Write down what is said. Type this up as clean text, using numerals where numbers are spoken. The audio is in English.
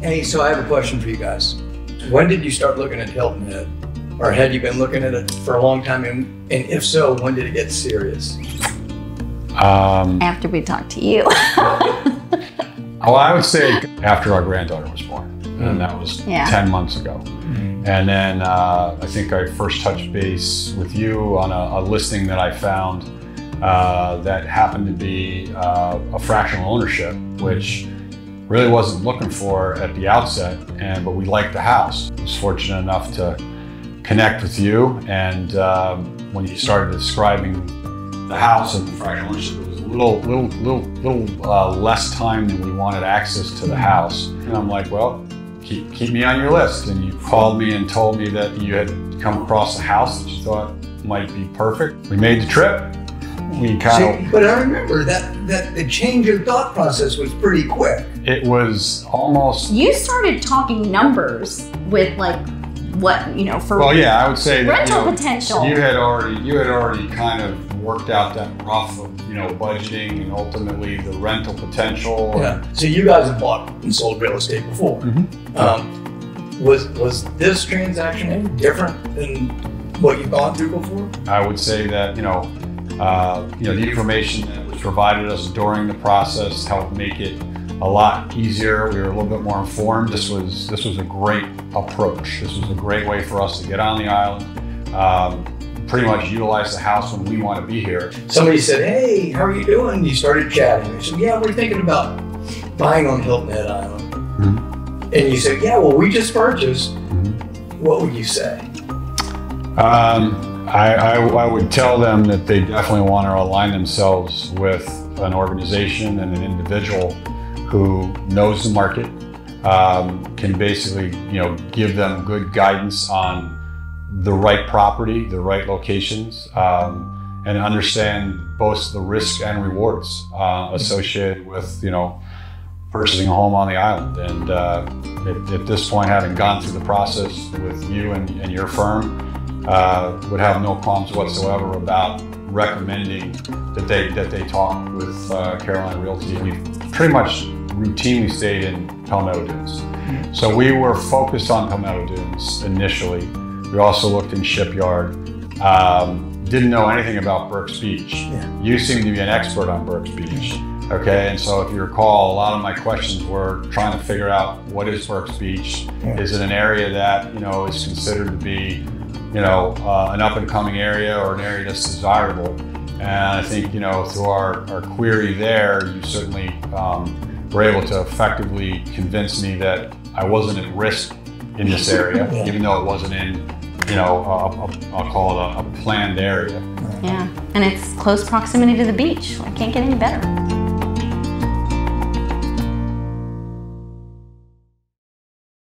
Hey, so I have a question for you guys. When did you start looking at Hilton Head? Or had you been looking at it for a long time? And if so, when did it get serious? After we talked to you. Well, I would say after our granddaughter was born, and that was 10 months ago. And then I think I first touched base with you on a listing that I found that happened to be a fractional ownership, which really wasn't looking for at the outset, but we liked the house. I was fortunate enough to connect with you, and when you started describing the house and the fractional ownership, it was a little less time than we wanted access to the house. And I'm like, well, keep me on your list. And you called me and told me that you had come across a house that you thought might be perfect. We made the trip. We but I remember that the change of thought process was pretty quick. It was almost. You started talking numbers with like what, you know, for well, yeah, I would say rental that, potential. You had already kind of worked out that rough of, you know, budgeting and ultimately the rental potential. Yeah. So you guys have bought and sold real estate before. Was this transaction any different than what you've gone through before? I would say that, you know, the information that was provided us during the process helped make it a lot easier. We were a little bit more informed. This was a great approach. This was a great way for us to get on the island, pretty much utilize the house when we want to be here. Somebody said, hey, how are you doing? You started chatting. I said, yeah, we're thinking about buying on Hilton Head Island. And you said, yeah, well, we just purchased. What would you say? I would tell them that they definitely want to align themselves with an organization and an individual who knows the market, can basically, you know, give them good guidance on the right property, the right locations, and understand both the risk and rewards associated with, you know, purchasing a home on the island. And at this point, having gone through the process with you and your firm, would have no qualms whatsoever about recommending that they talk with Carolina Realty. And we've pretty much routinely stayed in Palmetto Dunes. So we were focused on Palmetto Dunes initially. We also looked in Shipyard. Didn't know anything about Burkes Beach. You seem to be an expert on Burkes Beach. Okay, and so if you recall, a lot of my questions were trying to figure out what is Burkes Beach? Is it an area that, you know, is considered to be, you know, an up and coming area or an area that's desirable? And I think, you know, through our query there, you certainly were able to effectively convince me that I wasn't at risk in this area, even though it wasn't in, you know, I'll call it a planned area. Yeah, and it's close proximity to the beach. I can't get any better.